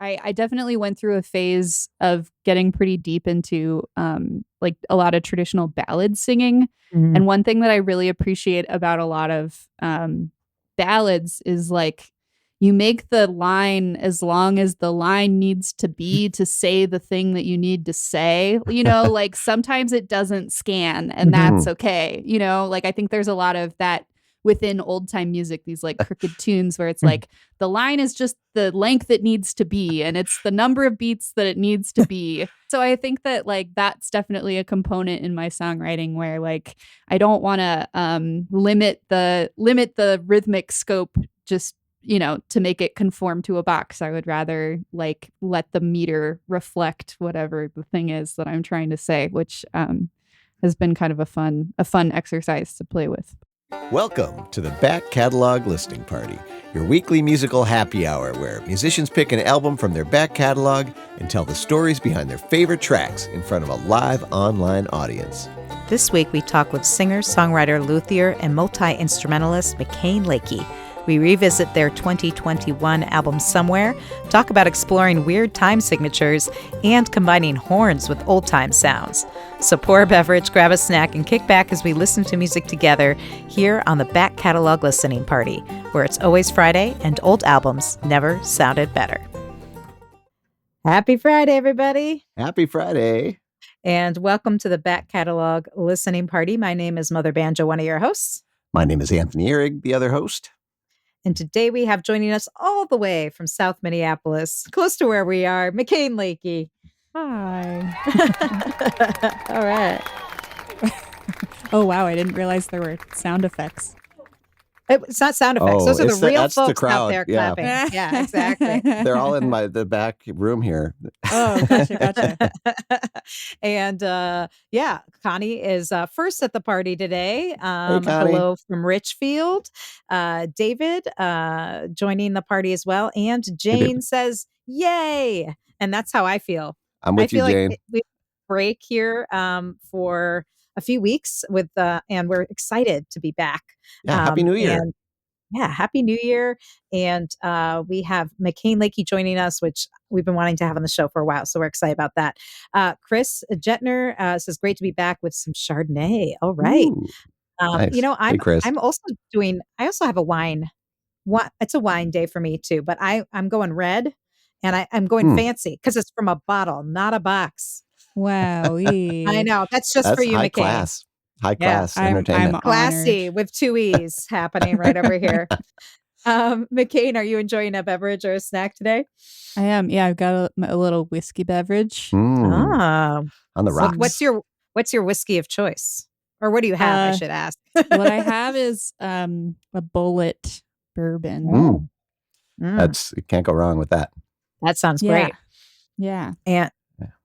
I definitely went through a phase of getting pretty deep into like a lot of traditional ballad singing. Mhm. And one thing that I really appreciate about a lot of ballads is like you make the line as long as the line needs to be to say the thing that you need to say. You know, like sometimes it doesn't scan and that's okay. You know, like I think there's a lot of that within old time music, these like crooked tunes where it's like the line is just the length it needs to be and it's the number of beats that it needs to be. So I think that like that's definitely a component in my songwriting where like I don't want to limit the rhythmic scope just, you know, to make it conform to a box. I would rather like let the meter reflect whatever the thing is that I'm trying to say, which has been kind of a fun exercise to play with. Welcome to the Back Catalog Listening Party, your weekly musical happy hour where musicians pick an album from their back catalog and tell the stories behind their favorite tracks in front of a live online audience. This week we talk with singer, songwriter, luthier, and multi-instrumentalist McKain Lakey. We revisit their 2021 album Somewhere, talk about exploring weird time signatures, and combining horns with old-time sounds. So pour a beverage, grab a snack, and kick back as we listen to music together here on the Back Catalog Listening Party, where it's always Friday and old albums never sounded better. Happy Friday, everybody. Happy Friday. And welcome to the Back Catalog Listening Party. My name is Mother Banjo, one of your hosts. My name is Anthony Ihrig, the other host. And today we have joining us all the way from South Minneapolis, close to where we are, McKain Lakey. Hi. All right. Oh, wow. I didn't realize there were sound effects. It's not sound effects. Oh, Those are the real that's the folks crowd. out there Yeah. clapping. Yeah, exactly. They're all in the back room here. Oh, gotcha. And yeah, Connie is first at the party today. Hey, Connie. Hello from Richfield. David joining the party as well. And Jane says, yay. And that's how I feel. I'm with you, Jane. Like we break here for a few weeks with and we're excited to be back. Yeah, Happy New Year. Happy New Year. And we have McKain Lakey joining us, which we've been wanting to have on the show for a while. So we're excited about that. Chris Jetner says, great to be back with some Chardonnay. All right. Ooh, nice. You know, Hey, Chris. I'm also I also have a wine. It's a wine day for me too, but I'm going red and I'm going fancy because it's from a bottle, not a box. Wow. I know. That's just for you, high McKain. High class entertainment. I'm Classy honored. with two E's happening right over here. McKain, are you enjoying a beverage or a snack today? I am. Yeah, I've got a little whiskey beverage. Oh, On the rocks. What's your whiskey of choice? Or what do you have, I should ask? What I have is a bullet bourbon. You can't go wrong with that. That sounds great. Yeah.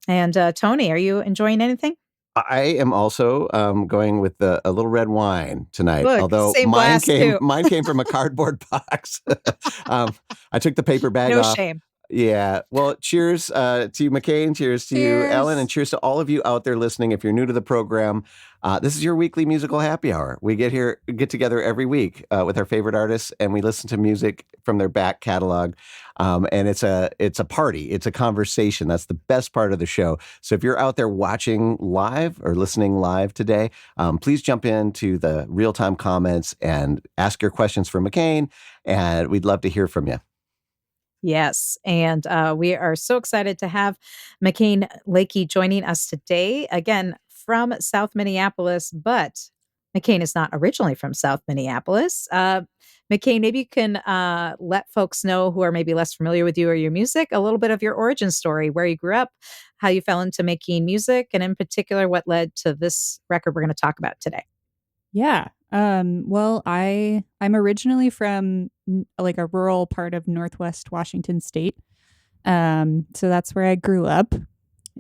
And Tony, are you enjoying anything? I am also going with a little red wine tonight. Look, although mine came from a cardboard box. I took the paper bag off. No shame. Yeah. Well, cheers to you, McKain. Cheers to you, Ellen. And cheers to all of you out there listening. If you're new to the program, this is your weekly musical happy hour. We get together every week with our favorite artists, and we listen to music from their back catalog. And it's a party. It's a conversation. That's the best part of the show. So if you're out there watching live or listening live today, please jump into the real-time comments and ask your questions for McKain. And we'd love to hear from you. Yes. And we are so excited to have McKain Lakey joining us today, again, from South Minneapolis, but McKain is not originally from South Minneapolis. McKain, maybe you can let folks know who are maybe less familiar with you or your music, a little bit of your origin story, where you grew up, how you fell into making music, and in particular, what led to this record we're going to talk about today. Yeah. Well, I'm originally from like a rural part of Northwest Washington State. So that's where I grew up.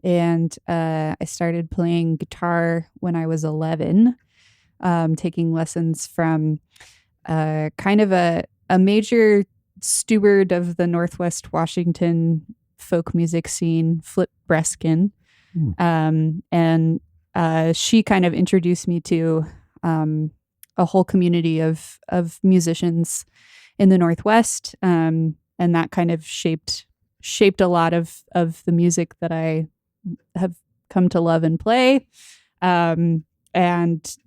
And I started playing guitar when I was 11, taking lessons from kind of a major steward of the Northwest Washington folk music scene, Flip Breskin. And she kind of introduced me to a whole community of musicians in the Northwest. And that kind of shaped shaped a lot of the music that I have come to love and play. And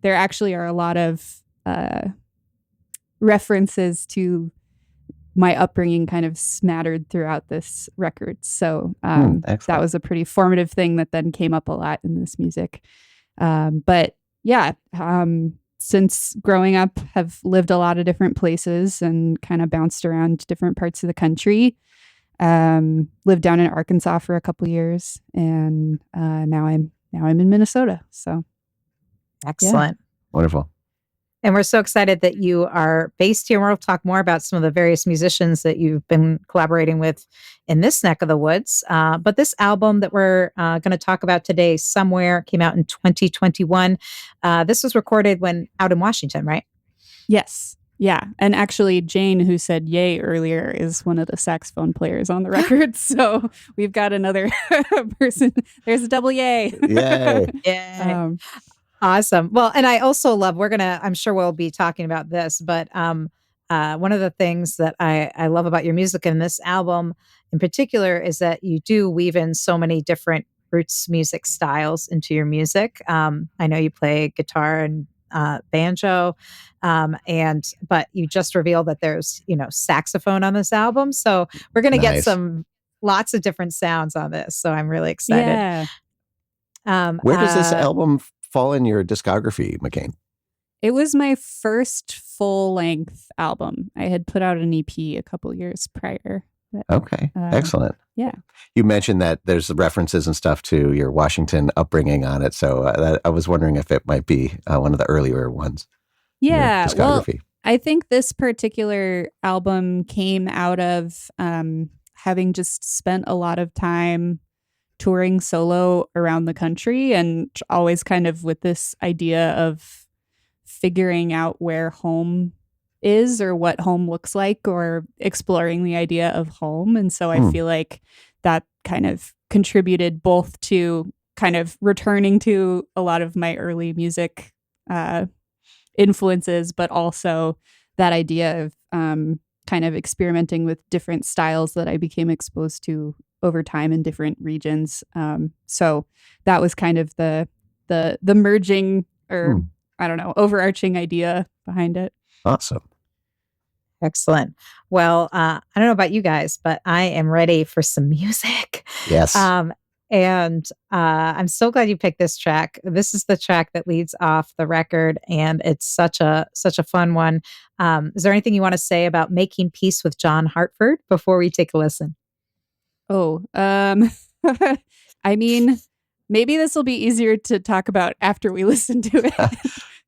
there actually are a lot of references to my upbringing kind of smattered throughout this record. So that was a pretty formative thing that then came up a lot in this music. But yeah, since growing up, have lived a lot of different places and kind of bounced around different parts of the country. Lived down in Arkansas for a couple years, and now I'm in Minnesota. So excellent. Yeah. Wonderful. And we're so excited that you are based here. We'll talk more about some of the various musicians that you've been collaborating with in this neck of the woods. But this album that we're going to talk about today, Somewhere, came out in 2021. This was recorded when out in Washington, right? Yes. Yeah. And actually, Jane, who said yay earlier, is one of the saxophone players on the record. So we've got another person. There's a double yay. Yay. Yay. Awesome. Well, and I also love, I'm sure we'll be talking about this, but one of the things that I love about your music and this album in particular is that you do weave in so many different roots music styles into your music. I know you play guitar and banjo, but you just revealed that there's, saxophone on this album. So we're going to get lots of different sounds on this. So I'm really excited. Yeah. Where does this album fall in your discography, McKain? It was my first full-length album. I had put out an EP a couple years prior. Okay, excellent. Yeah. You mentioned that there's references and stuff to your Washington upbringing on it, so I was wondering if it might be one of the earlier ones. Yeah, well, I think this particular album came out of having just spent a lot of time touring solo around the country, and always kind of with this idea of figuring out where home is or what home looks like, or exploring the idea of home. And so I feel like that kind of contributed both to kind of returning to a lot of my early music influences, but also that idea of kind of experimenting with different styles that I became exposed to over time in different regions. So that was kind of the merging, or I don't know, overarching idea behind it. Awesome. Excellent. Well, I don't know about you guys, but I am ready for some music. Yes. And I'm so glad you picked this track. This is the track that leads off the record, and it's such a fun one. Is there anything you want to say about Making Peace with John Hartford before we take a listen? Oh, I mean, maybe this will be easier to talk about after we listen to it.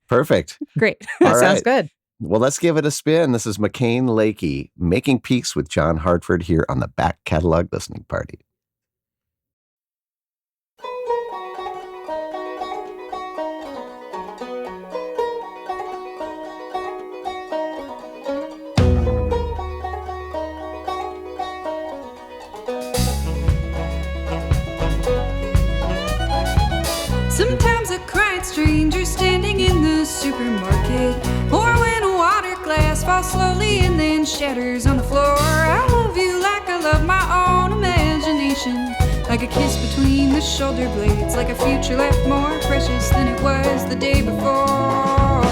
Perfect. Great. That sounds good. Well, let's give it a spin. This is McKain Lakey, Making Peace with John Hartford, here on the Back Catalog Listening Party. Sometimes a quiet stranger standing in the supermarket, or when a water glass falls slowly and then shatters on the floor. I love you like I love my own imagination, like a kiss between the shoulder blades, like a future left more precious than it was the day before.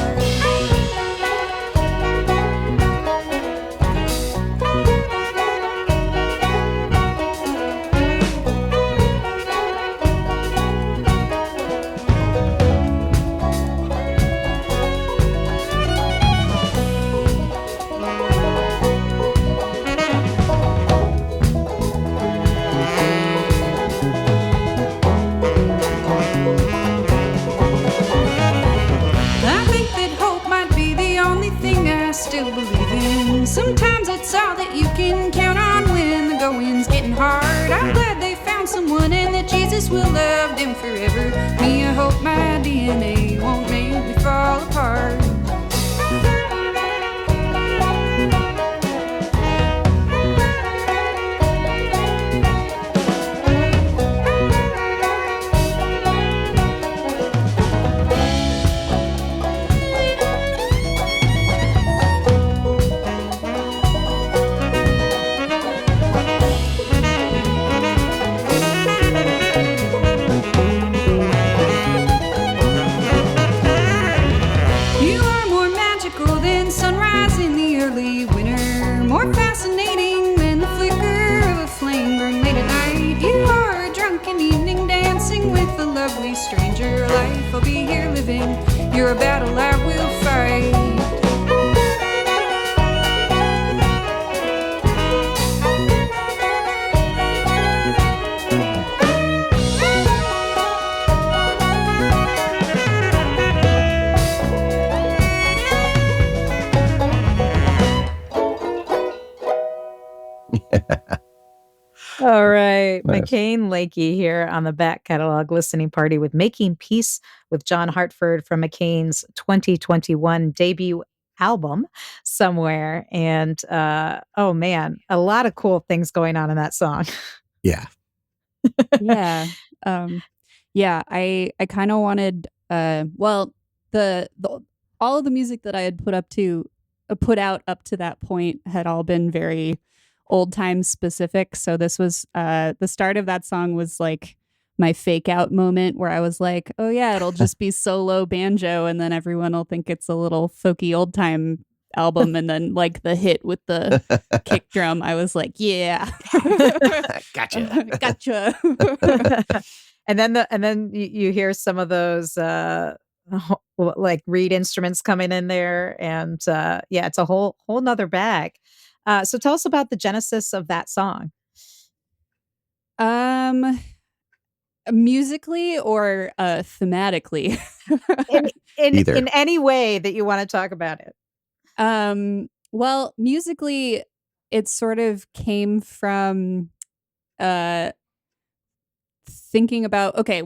Sometimes it's all that you can count on when the going's getting hard. I'm glad they found someone and that Jesus will love them forever. Me, I hope my DNA won't make me fall apart. drunken evening, dancing with a lovely stranger. Life, I'll be here living. You're a battle I will fight. All right. Nice. McKain Lakey here on the back catalog listening party with Making Peace with John Hartford from McKain's 2021 debut album, Somewhere. And oh man, a lot of cool things going on in that song. Yeah. Yeah. Yeah, I kind of wanted well, the all of the music that I had put out up to that point had all been very old time specific. So this was the start of that song was like my fake out moment where I was like, oh yeah, it'll just be solo banjo and then everyone will think it's a little folky old time album. And then like the hit with the kick drum, I was like, yeah. Gotcha. And then you hear some of those like reed instruments coming in there, and yeah, it's a whole nother bag. So tell us about the genesis of that song. Musically or thematically? in any way that you want to talk about it. Well, musically, it sort of came from thinking about, okay,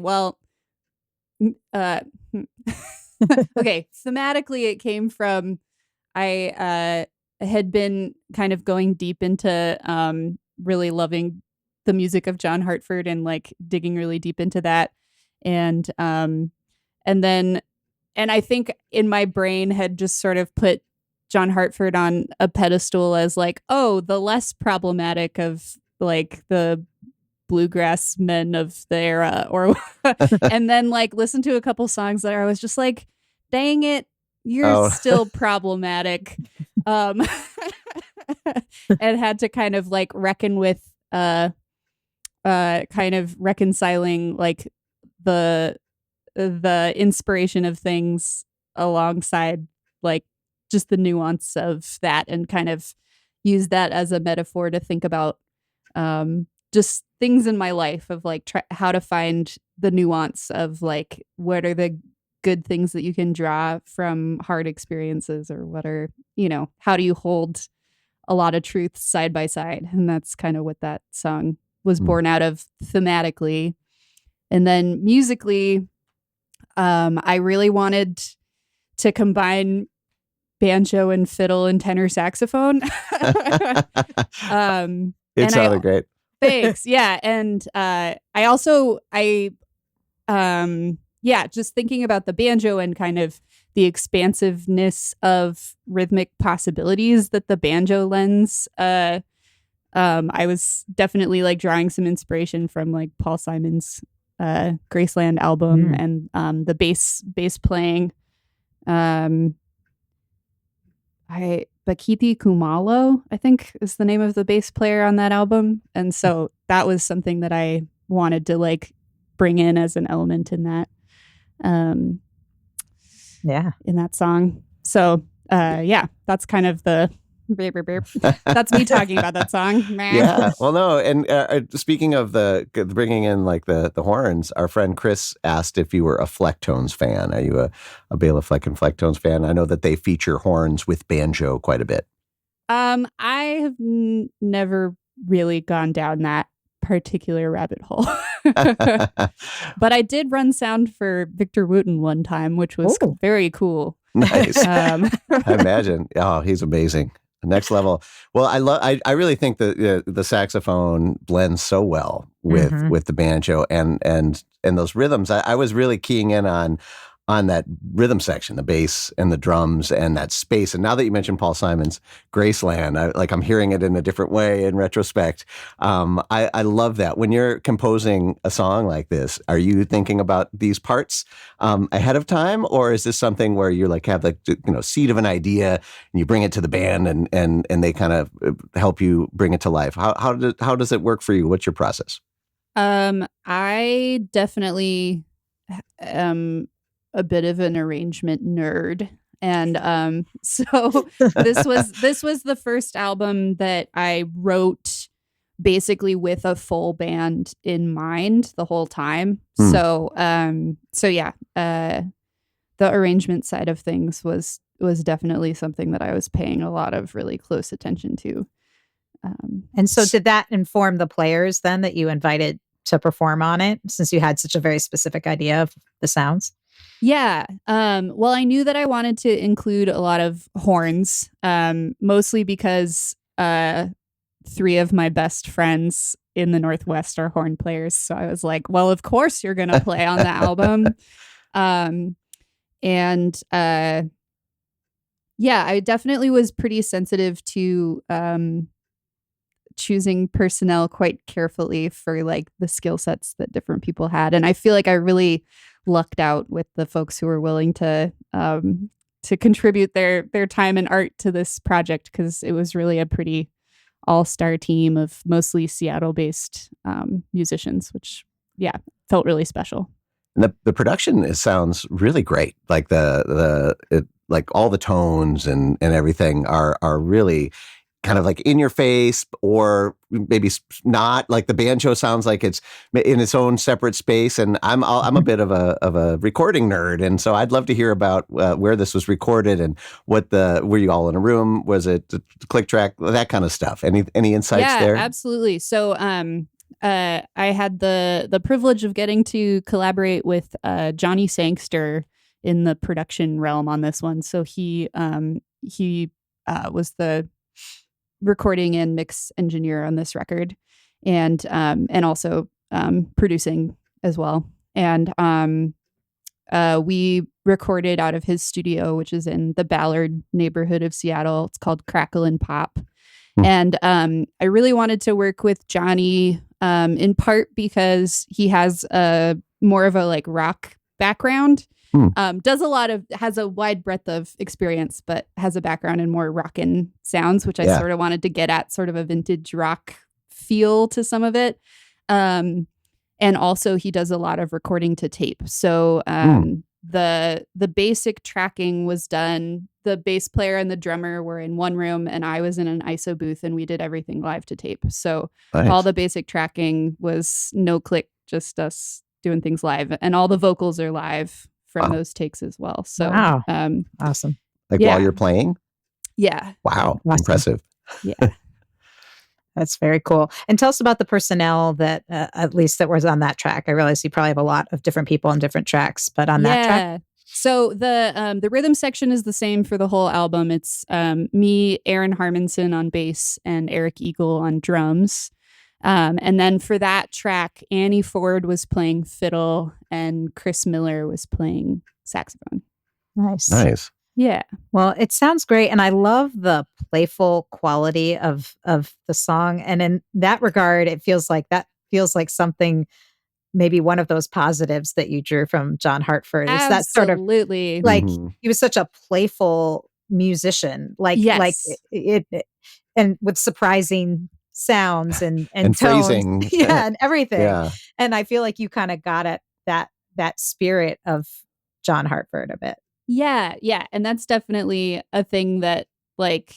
thematically, it came from I had been kind of going deep into really loving the music of John Hartford and like digging really deep into that. And I think in my brain had just sort of put John Hartford on a pedestal as like, oh, the less problematic of like the bluegrass men of the era, or and then like listen to a couple songs that I was just like, dang it, you're still problematic. And had to kind of like reckon with kind of reconciling like the inspiration of things alongside like just the nuance of that, and kind of use that as a metaphor to think about just things in my life of like how to find the nuance of like what are the good things that you can draw from hard experiences, or what are, you know, how do you hold a lot of truths side by side. And that's kind of what that song was born out of thematically. And then musically, I really wanted to combine banjo and fiddle and tenor saxophone. It sounded great. Thanks. Yeah. And just thinking about the banjo and kind of the expansiveness of rhythmic possibilities that the banjo lends. I was definitely like drawing some inspiration from like Paul Simon's Graceland album and the bass playing. Bakiti Kumalo, I think is the name of the bass player on that album. And so that was something that I wanted to like bring in as an element in that. In that song. So that's kind of the that's me talking about that song. Yeah. Well, no. And speaking of the bringing in like the horns, our friend Chris asked if you were a Flecktones fan. Are you a Bela Fleck and Flecktones fan? I know that they feature horns with banjo quite a bit. I have never really gone down that particular rabbit hole. But I did run sound for Victor Wooten one time, which was very cool. Nice. I imagine. Oh, he's amazing. Next level. Well, I really think that the saxophone blends so well with the banjo and those rhythms. I was really keying in on that rhythm section, the bass and the drums and that space. And now that you mentioned Paul Simon's Graceland, I'm hearing it in a different way in retrospect. I love that. When you're composing a song like this, are you thinking about these parts ahead of time, or is this something where you like have the seed of an idea and you bring it to the band and they kind of help you bring it to life? How does it work for you? What's your process? I definitely am a bit of an arrangement nerd. And so this was the first album that I wrote basically with a full band in mind the whole time. So yeah, the arrangement side of things was definitely something that I was paying a lot of really close attention to. And so did that inform the players then that you invited to perform on it, since you had such a very specific idea of the sounds? Yeah. Well, I knew that I wanted to include a lot of horns, mostly because 3 of my best friends in the Northwest are horn players. So I was like, well, of course you're going to play on the album. Yeah, I definitely was pretty sensitive to choosing personnel quite carefully for like the skill sets that different people had. And I feel like I really lucked out with the folks who were willing to contribute their time and art to this project, because it was really a pretty all-star team of mostly Seattle-based musicians, which felt really special. And the production sounds really great. Like like all the tones and everything are really kind of like in your face, or maybe not. Like the banjo sounds like it's in its own separate space. And I'm a bit of a recording nerd, and so I'd love to hear about where this was recorded and were you all in a room? Was it a click track? That kind of stuff. Any insights there? Yeah, absolutely. So I had the privilege of getting to collaborate with Johnny Sangster in the production realm on this one. So he was the recording and mix engineer on this record, and also producing as well. And we recorded out of his studio, which is in the Ballard neighborhood of Seattle. It's called Crackle and Pop. And I really wanted to work with Johnny in part because he has more of a like rock background. Has a wide breadth of experience, but has a background in more rockin' sounds, which I sort of wanted to get at, sort of a vintage rock feel to some of it. And also he does a lot of recording to tape. So the basic tracking was done. The bass player and the drummer were in one room, and I was in an ISO booth, and we did everything live to tape. So all the basic tracking was no click, just us doing things live, and all the vocals are live from those takes as well. So awesome. Like while you're playing? Yeah. Wow. Awesome. Impressive. Yeah. That's very cool. And tell us about the personnel that at least that was on that track. I realize you probably have a lot of different people on different tracks, but on that track? So the rhythm section is the same for the whole album. It's me, Aaron Harmonson on bass, and Eric Eagle on drums. And then for that track, Annie Ford was playing fiddle and Chris Miller was playing saxophone. Nice. Yeah. Well, it sounds great. And I love the playful quality of the song. And in that regard, it feels like something, maybe one of those positives that you drew from John Hartford. Is that sort of like he was such a playful musician, like it and with surprising sounds and tones, phrasing. and everything. Yeah. And I feel like you kind of got at that spirit of John Hartford a bit. Yeah. And that's definitely a thing that, like,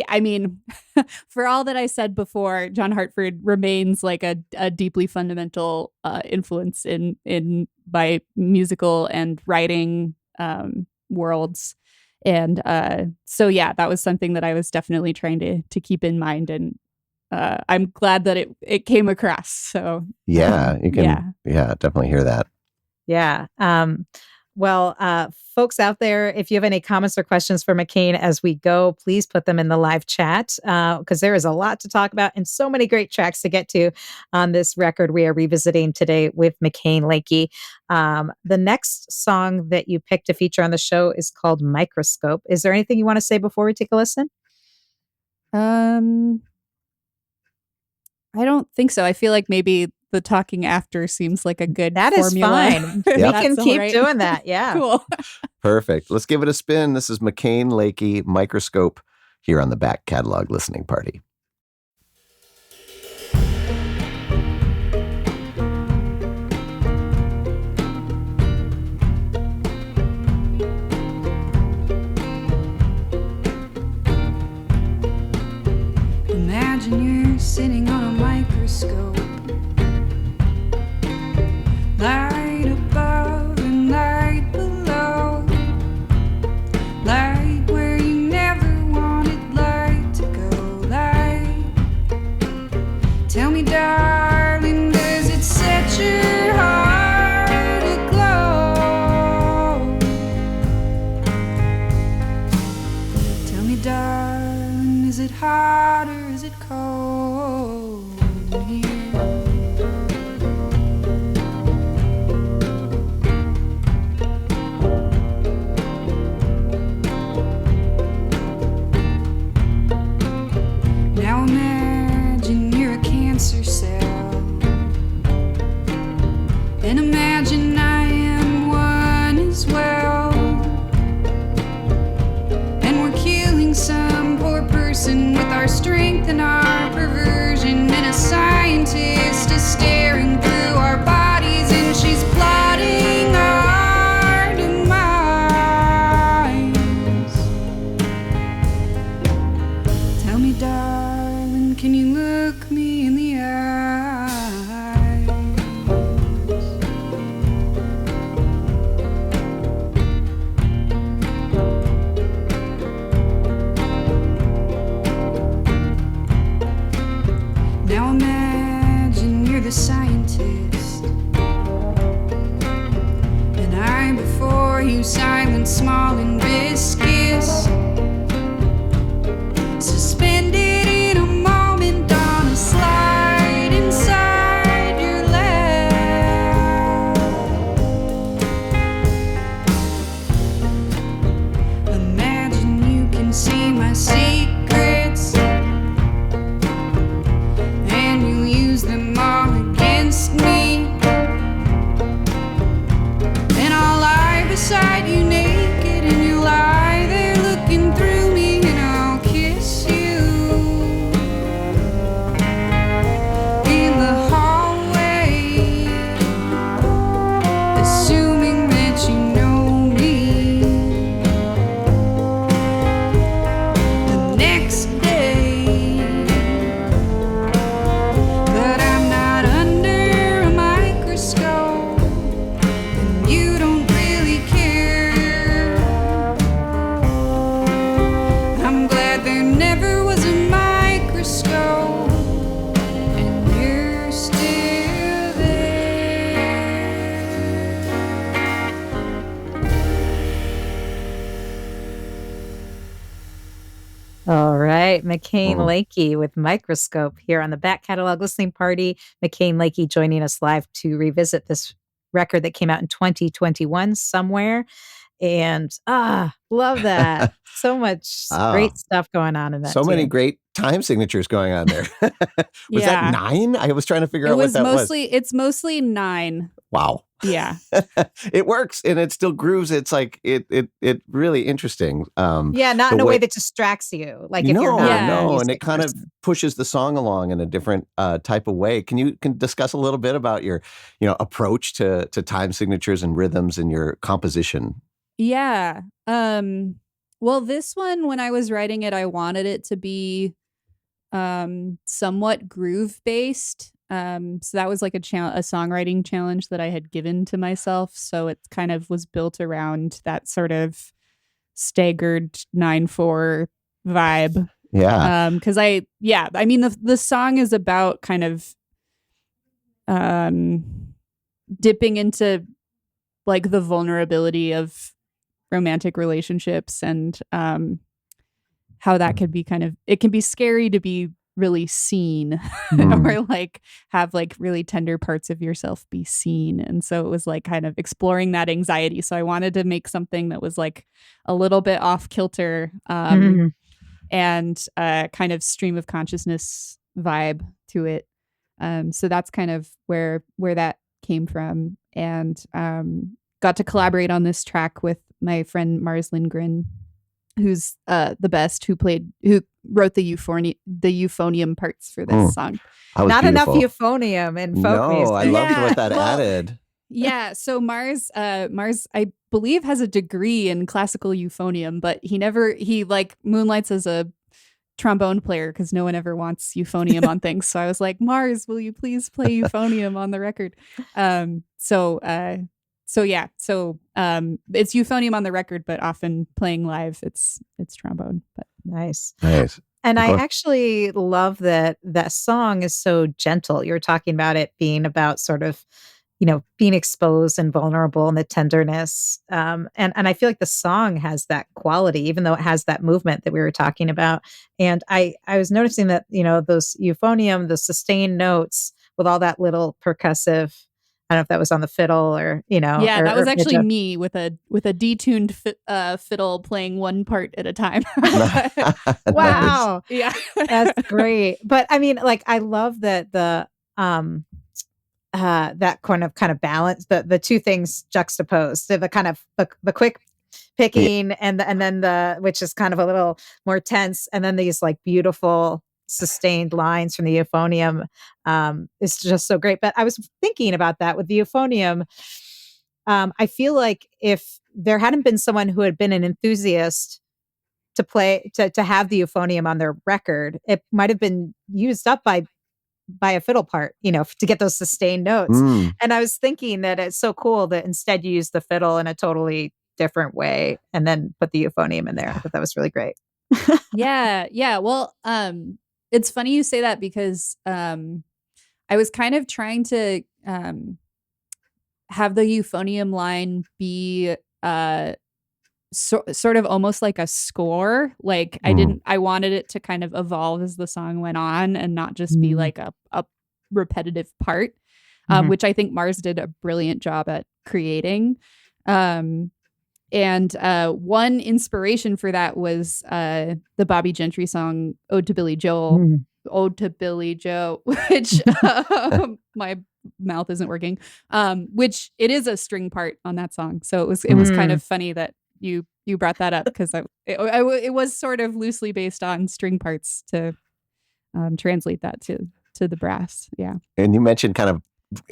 I mean, for all that I said before, John Hartford remains like a deeply fundamental influence in my musical and writing worlds. And so, yeah, that was something that I was definitely trying to keep in mind. And I'm glad that it came across. So yeah, you can definitely hear that. Yeah. Well, folks out there, if you have any comments or questions for McKain as we go, please put them in the live chat, because there is a lot to talk about and so many great tracks to get to on this record we are revisiting today with McKain Lakey. The next song that you picked to feature on the show is called Microscope. Is there anything you want to say before we take a listen? I don't think so. I feel like maybe the talking after seems like a good formula. Is fine. We can keep doing that. Yeah. Cool. Perfect. Let's give it a spin. This is McKain Lakey, Microscope, here on the Back Catalog Listening Party. hot or is it cold in here? Now imagine you're a cancer cell, and imagine I am one as well, and we're killing some poor person with our strength and our perversion, and a scientist is staring through our bodies and she's plotting our demise. Tell me, darling, can you look me in the eyes? Now imagine you're the scientist, and I'm before you, silent, small, and viscous, suspended in a moment on a slide inside your lap. Imagine you can see my secrets, and you use them all against me, and I'll lie beside you naked, and you lie there looking through me, and I'll kiss you in the hallway, assuming that you know me. The next day, but I'm not under a microscope, and you don't really care. I'm glad there never was a microscope, and you're still there. All right, McKain Mhm. Lakey with Microscope here on the Back Catalog Listening Party. McKain Lakey joining us live to revisit this record that came out in 2021 somewhere. And love that. So much Ah. great stuff going on in that So many tune. great time signatures going on there. Was Yeah. that 9? I was trying to figure It out what was that mostly, it's mostly 9. Wow. Yeah. It works and it still grooves. It's like it really interesting. Yeah, not the in a way way- that distracts you. Like if you're No, not Yeah. a no, and music it kind person. of pushes the song along in a different type of way. Can you discuss a little bit about your, approach to time signatures and rhythms in your composition? Yeah. Well, this one, when I was writing it, I wanted it to be somewhat groove based. So that was like a songwriting challenge that I had given to myself. So it kind of was built around that sort of staggered 9/4 vibe. Yeah. Because I mean the song is about kind of dipping into like the vulnerability of romantic relationships and how that could be it can be scary to be really seen or like have like really tender parts of yourself be seen. And so it was like kind of exploring that anxiety. So I wanted to make something that was like a little bit off kilter and kind of stream of consciousness vibe to it. So that's kind of where that came from. And got to collaborate on this track with my friend Mars Lindgren, who's the best, who wrote the euphonium parts for this song. Not beautiful. enough euphonium in folk music. I loved Yeah, what that well, added. Yeah, so Mars, I believe, has a degree in classical euphonium, but he like moonlights as a trombone player because no one ever wants euphonium on things. So I was like, Mars, will you please play euphonium on the record? It's euphonium on the record, but often playing live, it's trombone. But Nice. Cool. And I actually love that song is so gentle. You were talking about it being about sort of being exposed and vulnerable and the tenderness. And I feel like the song has that quality, even though it has that movement that we were talking about. And I was noticing that, those euphonium, the sustained notes with all that little percussive, I don't know if that was on the fiddle or, Yeah, that was actually banjo. me with a detuned fiddle playing one part at a time. Nice. Wow. Yeah. That's great. But I mean, like, I love that that kind of balance, the two things juxtaposed, the kind of the quick Yeah. picking and then the which is kind of a little more tense, and then these like beautiful sustained lines from the euphonium. It's just so great. But I was thinking about that with the euphonium. I feel like if there hadn't been someone who had been an enthusiast to have the euphonium on their record, it might have been used up by a fiddle part, to get those sustained notes. Mm. And I was thinking that it's so cool that instead you use the fiddle in a totally different way and then put the euphonium in there. I thought that was really great. Yeah. Yeah. Well, it's funny you say that because I was kind of trying to have the euphonium line be sort of almost like a score. Like I wanted it to kind of evolve as the song went on and not just be like a repetitive part, which I think Mars did a brilliant job at creating. And one inspiration for that was the Bobby Gentry song "Ode to Billy Joe," "Ode to Billy Joe," which my mouth isn't working. Which it is a string part on that song, so it was kind of funny that you brought that up because it was sort of loosely based on string parts to translate that to the brass. Yeah, and you mentioned kind of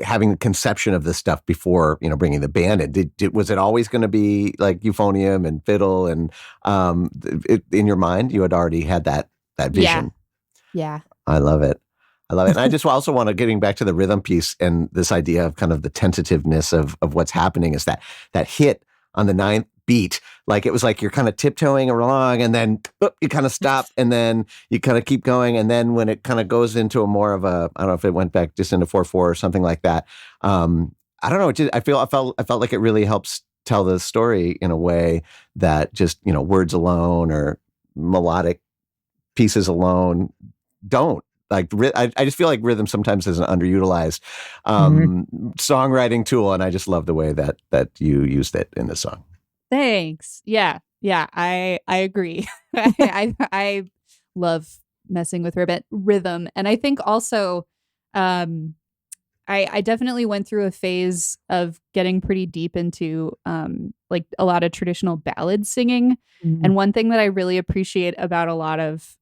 having the conception of this stuff before bringing the band in. Was it always going to be like euphonium and fiddle and in your mind you had already had that vision? Yeah. I love it. And I just also want to, getting back to the rhythm piece and this idea of kind of the tentativeness of what's happening, is that hit on the ninth beat. Like, it was like you're kind of tiptoeing along and then you kind of stop and then you kind of keep going. And then when it kind of goes into a more of a, I don't know if it went back just into 4/4 or something like that. I don't know. I felt like it really helps tell the story in a way that just, words alone or melodic pieces alone don't. Like, I just feel like rhythm sometimes is an underutilized songwriting tool, and I just love the way that you used it in this song. Thanks. Yeah, I agree. I love messing with rhythm, and I think also, I definitely went through a phase of getting pretty deep into like a lot of traditional ballad singing, and one thing that I really appreciate about a lot of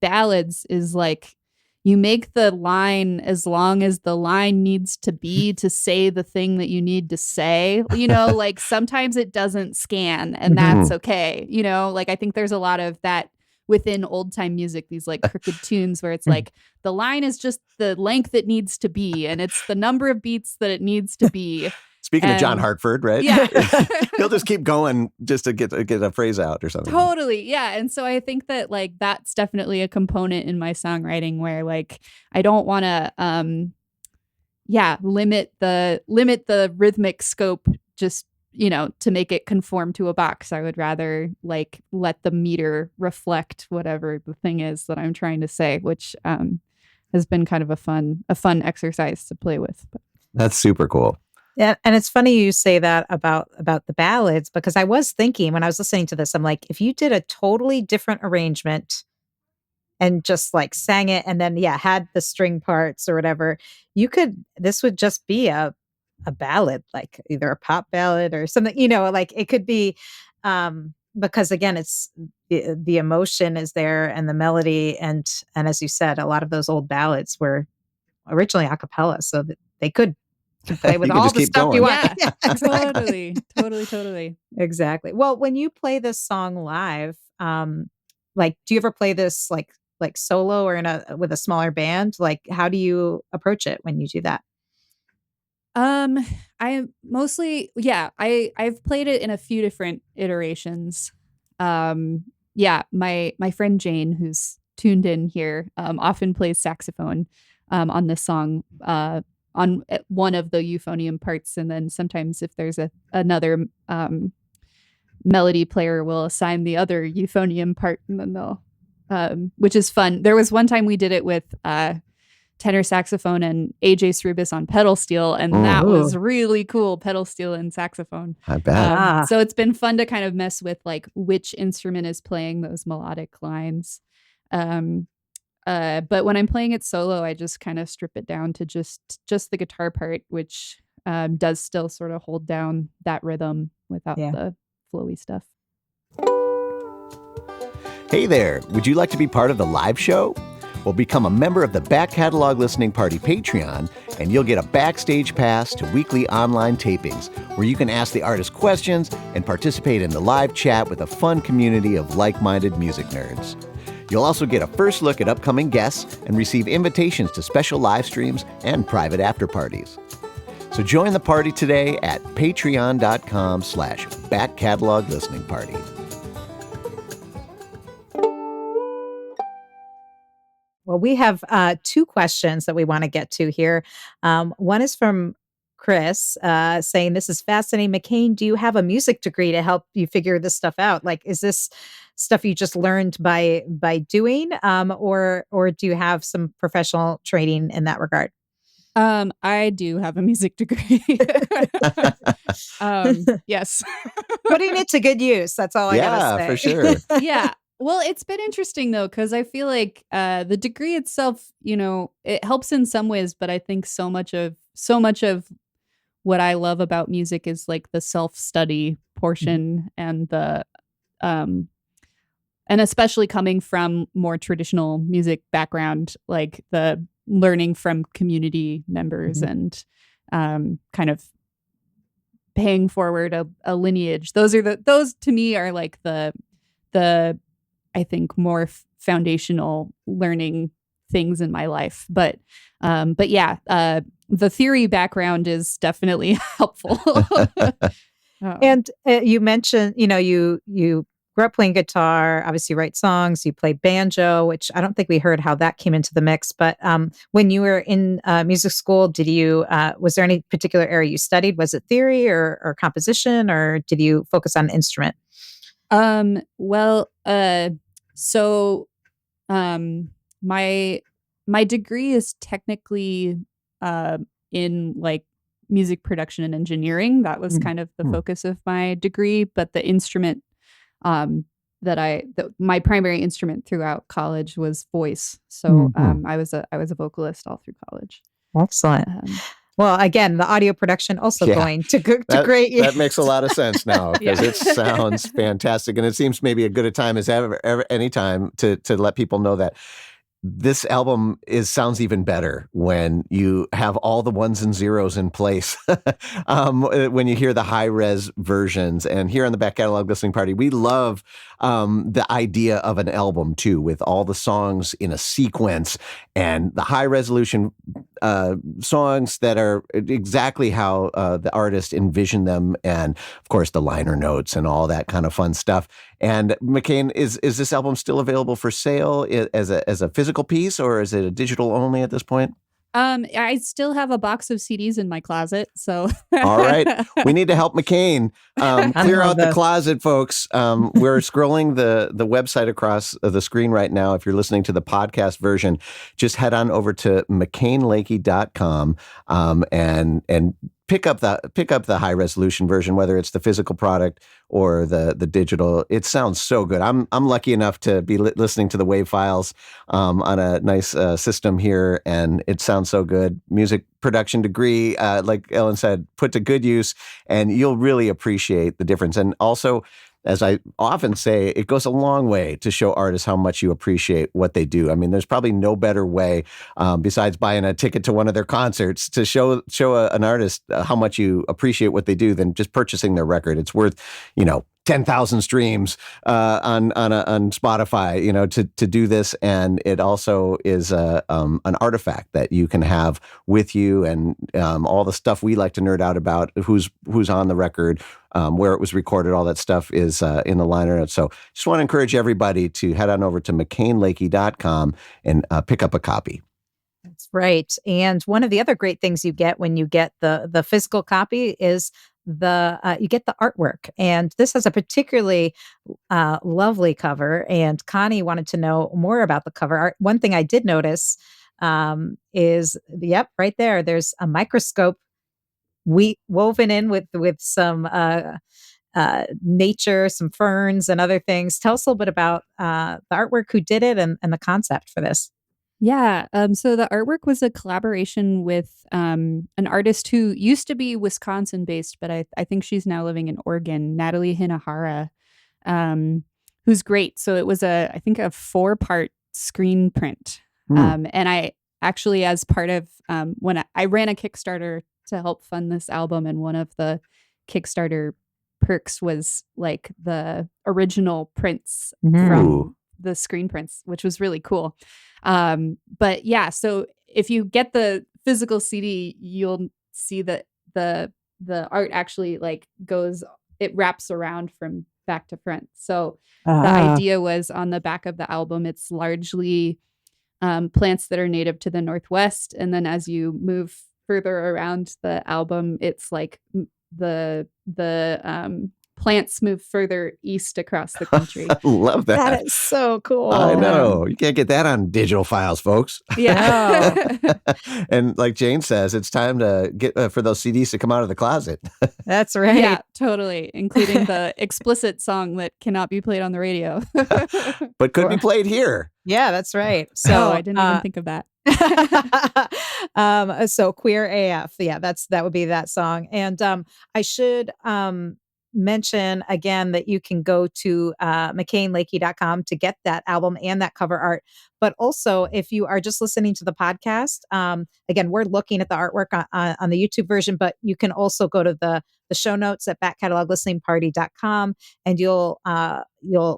ballads is like you make the line as long as the line needs to be to say the thing that you need to say. Like sometimes it doesn't scan and that's okay. Like I think there's a lot of that within old time music, these like crooked tunes where it's like the line is just the length it needs to be and it's the number of beats that it needs to be. Speaking of John Hartford, right? Yeah. He'll just keep going just to get a phrase out or something. Totally. Yeah. And so I think that like that's definitely a component in my songwriting where like I don't want to limit the rhythmic scope just, to make it conform to a box. I would rather like let the meter reflect whatever the thing is that I'm trying to say, which has been kind of a fun exercise to play with. That's super cool. Yeah, and it's funny you say that about the ballads, because I was thinking when I was listening to this, I'm like, if you did a totally different arrangement and just like sang it and then had the string parts or whatever, this would just be a ballad, like either a pop ballad or something, like it could be because again, it's the emotion is there and the melody and as you said, a lot of those old ballads were originally a cappella, so that they could play with all the stuff you want. Yeah, exactly. Totally. Exactly. Well, when you play this song live, like, do you ever play this like solo or with a smaller band? Like, how do you approach it when you do that? I mostly, I've played it in a few different iterations. My friend Jane, who's tuned in here, often plays saxophone on this song on one of the euphonium parts, and then sometimes if there's another melody player, will assign the other euphonium part, and then they'll which is fun. There was one time we did it with tenor saxophone and AJ Cerubis on pedal steel, and that was really cool. Pedal steel and saxophone. I bet. So it's been fun to kind of mess with like which instrument is playing those melodic lines. But when I'm playing it solo, I just kind of strip it down to just the guitar part, which does still sort of hold down that rhythm without the flowy stuff. Hey there, would you like to be part of the live show? Well, become a member of the Back Catalog Listening Party Patreon, and you'll get a backstage pass to weekly online tapings, where you can ask the artist questions and participate in the live chat with a fun community of like-minded music nerds. You'll also get a first look at upcoming guests and receive invitations to special live streams and private after parties. So join the party today at patreon.com/Back Catalog Listening Party. Well, we have two questions that we want to get to here. One is from Chris saying, this is fascinating. McKain, do you have a music degree to help you figure this stuff out? Like, is this stuff you just learned by doing, or do you have some professional training in that regard? I do have a music degree. Yes. Putting it to good use. That's all I gotta say. Yeah, for sure. Yeah. Well, it's been interesting though, because I feel like the degree itself, it helps in some ways, but I think so much of what I love about music is like the self-study portion and the and especially coming from more traditional music background, like the learning from community members and kind of paying forward a lineage. Those to me are like the I think more foundational learning things in my life. But yeah, the theory background is definitely helpful. And you mentioned, you grew up playing guitar, obviously you write songs, you play banjo, which I don't think we heard how that came into the mix. But when you were in music school, was there any particular area you studied? Was it theory or composition, or did you focus on an instrument? So my degree is technically in like music production and engineering. That was kind of the focus of my degree, but the instrument my primary instrument throughout college was voice. So I was a vocalist all through college. Excellent. Well, again, the audio production also going to great use. That makes a lot of sense now, because it sounds fantastic. And it seems maybe as good a time as ever any time to let people know that this album sounds even better when you have all the ones and zeros in place. When you hear the high-res versions. And here on the Back Catalog Listening Party, we love the idea of an album, too, with all the songs in a sequence and the high-resolution songs that are exactly how the artist envisioned them, and, of course, the liner notes and all that kind of fun stuff. And McKain, is this album still available for sale as a physical piece, or is it a digital only at this point? I still have a box of CDs in my closet, so. All right. We need to help McKain clear out the closet, folks. We're scrolling the website across the screen right now. If you're listening to the podcast version, just head on over to McKainLakey.com and pick up the high resolution version, whether it's the physical product or the digital. It sounds so good. I'm lucky enough to be listening to the WAV files on a nice system here, and it sounds so good. Music production degree, like Ellen said, put to good use, and you'll really appreciate the difference. And also, as I often say, it goes a long way to show artists how much you appreciate what they do. I mean, there's probably no better way besides buying a ticket to one of their concerts to show an artist how much you appreciate what they do than just purchasing their record. It's worth, 10,000 streams on Spotify, to do this. And it also is an artifact that you can have with you, and all the stuff we like to nerd out about, who's on the record, where it was recorded, all that stuff is in the liner notes. So just want to encourage everybody to head on over to McKainLakey.com and pick up a copy. Right. And one of the other great things you get when you get the physical copy is you get the artwork. And this has a particularly lovely cover. And Connie wanted to know more about the cover art. One thing I did notice is, yep, right there. There's a microscope woven in with some nature, some ferns, and other things. Tell us a little bit about the artwork, who did it, and the concept for this. Yeah. So the artwork was a collaboration with an artist who used to be Wisconsin based, but I think she's now living in Oregon, Natalie Hinahara, who's great. So it was I think a 4-part screen print. And I actually, as part of when I ran a Kickstarter to help fund this album, and one of the Kickstarter perks was like the original prints from the screen prints, which was really cool. But yeah, so if you get the physical CD, you'll see that the art actually it wraps around from back to front. So the idea was, on the back of the album, it's largely plants that are native to the Northwest. And then as you move further around the album, it's like the plants move further east across the country. I love that. That is so cool. I know. You can't get that on digital files, folks. Yeah. And like Jane says, it's time to get for those CDs to come out of the closet. That's right. Yeah, totally. Including the explicit song that cannot be played on the radio. But could be played here. Yeah, that's right. So I didn't even think of that. So Queer AF. Yeah, that would be that song. And I should mention again that you can go to McKainLakey.com to get that album and that cover art. But also, if you are just listening to the podcast, again, we're looking at the artwork on the YouTube version, but you can also go to the show notes at backcataloglisteningparty.com, and you'll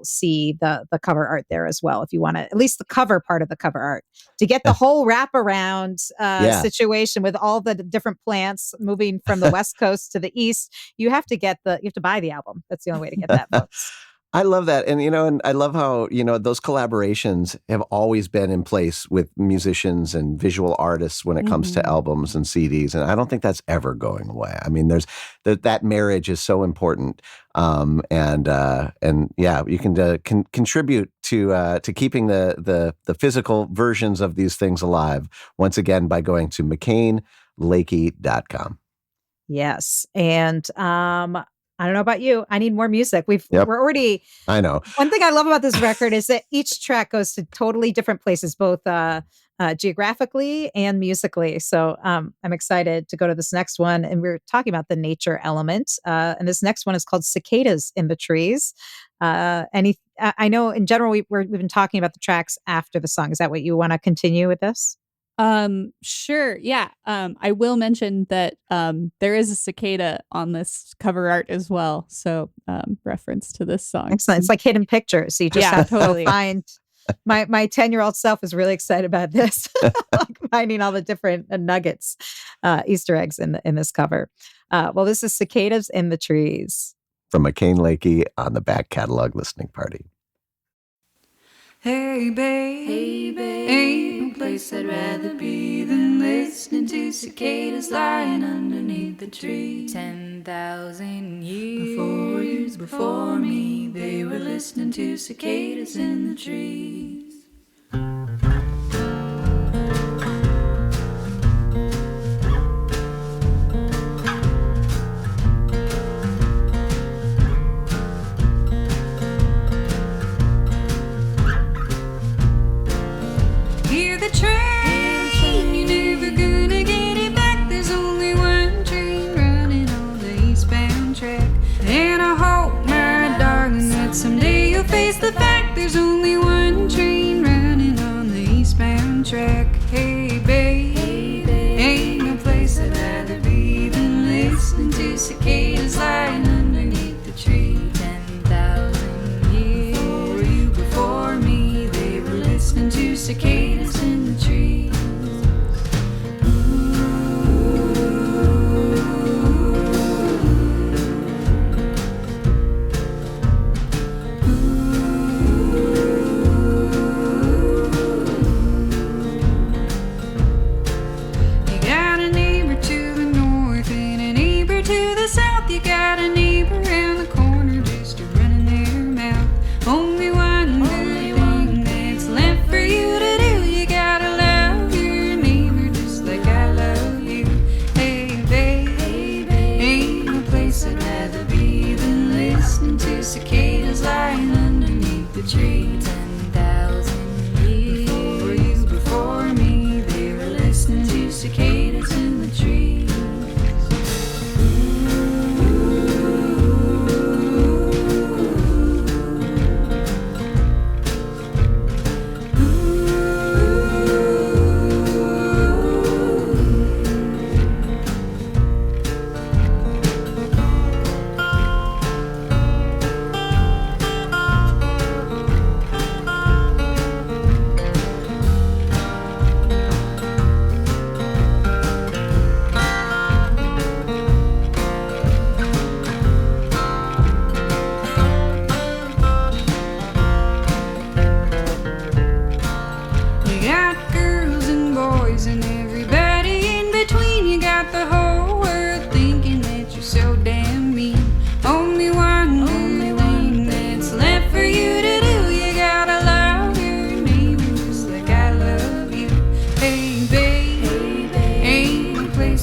see the cover art there as well, if you want to, at least the cover part of the cover art, to get the whole wraparound situation with all the different plants moving from the West Coast to the East. You have to buy the album. That's the only way to get that, folks. I love that. And, and I love how, those collaborations have always been in place with musicians and visual artists when it comes to albums and CDs. And I don't think that's ever going away. I mean, there's that marriage is so important. And yeah, you can contribute to keeping the physical versions of these things alive, once again, by going to McKainLakey.com. Yes. And, I don't know about you. I need more music. We're already. I know. One thing I love about this record is that each track goes to totally different places, both geographically and musically. So I'm excited to go to this next one. And we're talking about the nature element. And this next one is called Cicadas in the Trees. I know in general we've been talking about the tracks after the song. Is that what you want to continue with this? Sure. Yeah. I will mention that there is a cicada on this cover art as well. So reference to this song. Excellent. It's like hidden pictures. So you just have totally. to find. My 10-year-old self is really excited about this, like finding all the different nuggets, Easter eggs in this cover. Well, this is Cicadas in the Trees from McKain Lakey on the Back Catalog Listening Party. Hey babe, ain't no place I'd rather be than listening to cicadas lying underneath the tree. 10,000 years before me, they were listening to cicadas in the trees. Hear the train, you're never gonna get it back. There's only one train running on the eastbound track. And I hope, my darling, that someday you'll face the fact there's only one train running on the eastbound track. Hey babe, ain't no place I'd rather be than listening to cicadas lying underneath the tree. 10,000 years before me, they were listening to cicadas in the trees.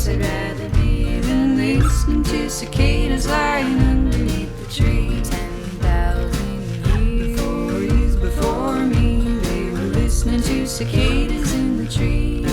guess I'd rather be than listening to cicadas lying underneath the trees. 10,000 years before me, they were listening to cicadas in the trees.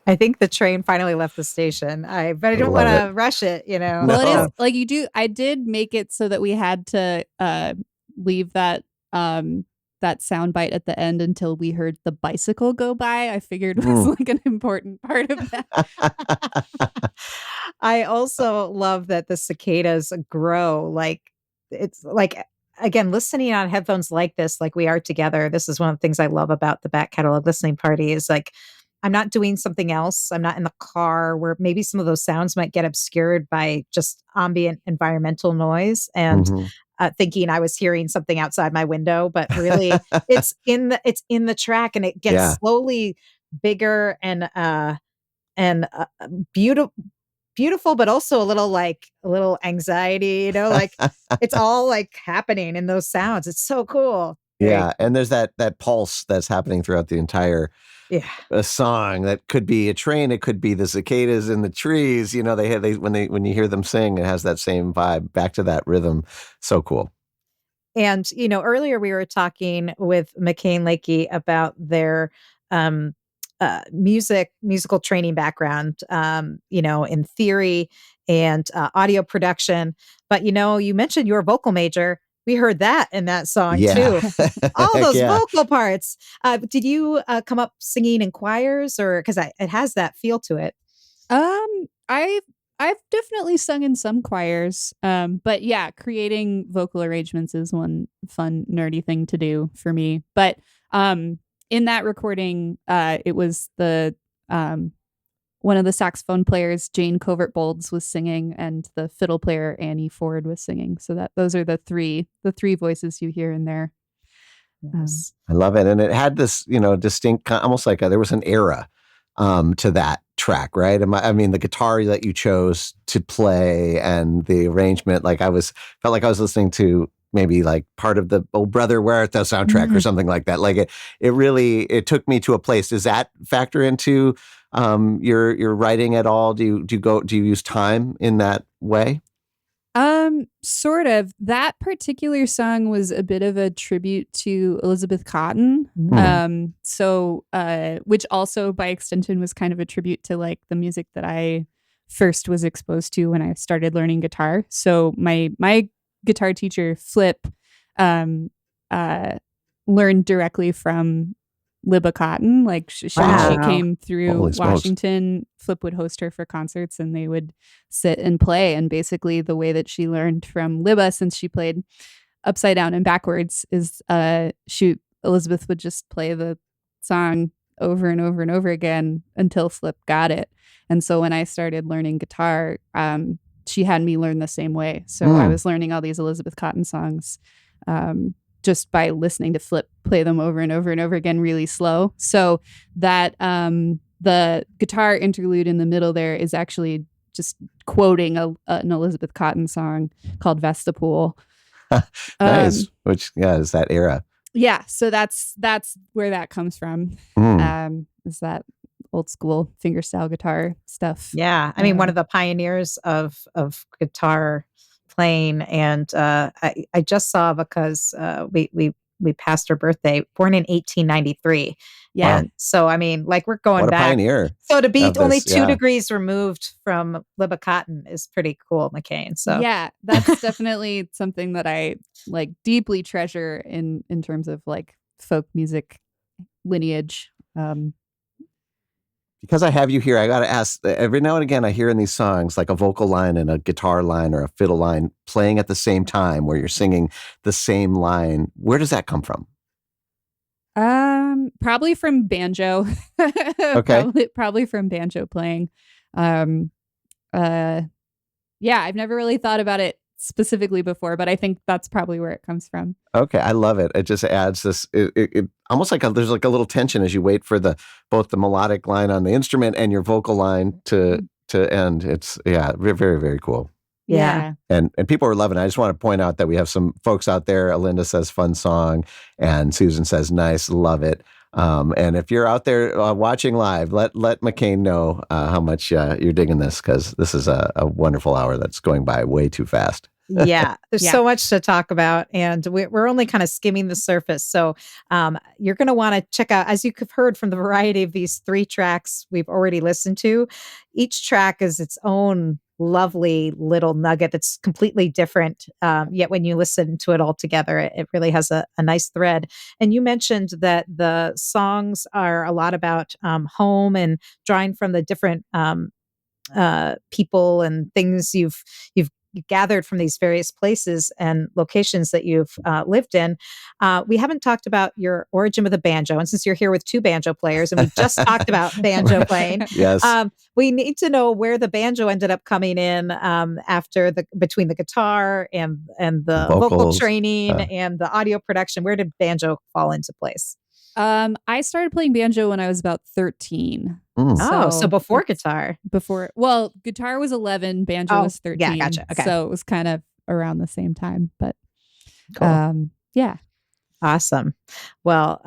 I think the train finally left the station. But I don't love want it. to rush it, you know. Well, it No. is like you do. I did make it so that we had to leave that that sound bite at the end until we heard the bicycle go by. I figured was like an important part of that. I also love that the cicadas grow. Like it's like again, listening on headphones like this, like we are together. This is one of the things I love about the back catalog listening party is like I'm not doing something else. I'm not in the car where maybe some of those sounds might get obscured by just ambient environmental noise and Mhm. thinking I was hearing something outside my window, but really it's in the track and it gets Yeah. slowly bigger and beautiful beautiful, but also a little anxiety, you know, like it's all like happening in those sounds. It's so cool. Yeah, and there's that pulse that's happening throughout the entire Yeah. song. That could be a train, it could be the cicadas in the trees. You know, they when you hear them sing, it has that same vibe back to that rhythm. So cool. And, you know, earlier we were talking with McKain Lakey about their um, musical training background, you know, in theory and audio production. But, you know, you mentioned your vocal major. We heard that in that song Yeah. too. All Heck those yeah. vocal parts. Did you come up singing in choirs or because it has that feel to it? I've definitely sung in some choirs. But yeah, creating vocal arrangements is one fun nerdy thing to do for me. But in that recording, it was the one of the saxophone players, Jane Covert Bolds, was singing, and the fiddle player Annie Ford was singing. So those are the three voices you hear in there. Yes. I love it. And it had this, you know, distinct, almost like there was an era to that track, right? I mean, the guitar that you chose to play and the arrangement, like felt like I was listening to maybe like part of the Oh Brother, Where Art Thou soundtrack or something like that. Like it took me to a place. Does that factor into your writing at all? Do you use time in that way? Sort of. That particular song was a bit of a tribute to Elizabeth Cotten. So which also by extension was kind of a tribute to like the music that I first was exposed to when I started learning guitar. So my guitar teacher, Flip, learned directly from Libba Cotten. Like she came through Holy smokes. Washington. Flip would host her for concerts and they would sit and play. And basically the way that she learned from Libba, since she played upside down and backwards, is Elizabeth would just play the song over and over and over again until Flip got it. And so when I started learning guitar, she had me learn the same way. So I was learning all these Elizabeth Cotten songs just by listening to Flip play them over and over and over again really slow. So that the guitar interlude in the middle there is actually just quoting an Elizabeth Cotton song called Vestapool. Nice. Which, is that era. Yeah. So that's where that comes from. Is that old school fingerstyle guitar stuff. Yeah. I mean, one of the pioneers of guitar playing. And I just saw, because we passed her birthday, born in 1893. Yeah. And so, I mean, like, we're going What a back. pioneer. So to be of only this, 2 degrees removed from Libba Cotton is pretty cool, McKain. So yeah, that's definitely something that I like deeply treasure in terms of like folk music lineage. Because I have you here, I got to ask, every now and again, I hear in these songs like a vocal line and a guitar line or a fiddle line playing at the same time where you're singing the same line. Where does that come from? Probably from banjo. Okay. Probably from banjo playing. Yeah, I've never really thought about it specifically before, but I think that's probably where it comes from. Okay, I love it. It just adds this. It almost like there's like a little tension as you wait for both the melodic line on the instrument and your vocal line to end. It's very, very, very cool. Yeah. And people are loving it. I just want to point out that we have some folks out there. Alinda says fun song, and Susan says nice, love it. And if you're out there watching live, let McKain know how much you're digging this, because this is a wonderful hour that's going by way too fast. Yeah, there's so much to talk about, and we're only kind of skimming the surface. So you're going to want to check out, as you've heard from the variety of these 3 tracks we've already listened to, each track is its own lovely little nugget that's completely different. Yet when you listen to it all together, it really has a nice thread. And you mentioned that the songs are a lot about home and drawing from the different people and things you've gathered from these various places and locations that you've lived in. We haven't talked about your origin with the banjo. And since you're here with 2 banjo players and we just talked about banjo playing, yes, we need to know where the banjo ended up coming in after between the guitar and the vocal training and the audio production. Where did banjo fall into place? I started playing banjo when I was about 13. So before guitar. Well, guitar was 11, banjo was 13. Yeah, gotcha. Okay. So it was kind of around the same time, but cool. Yeah. Awesome. Well,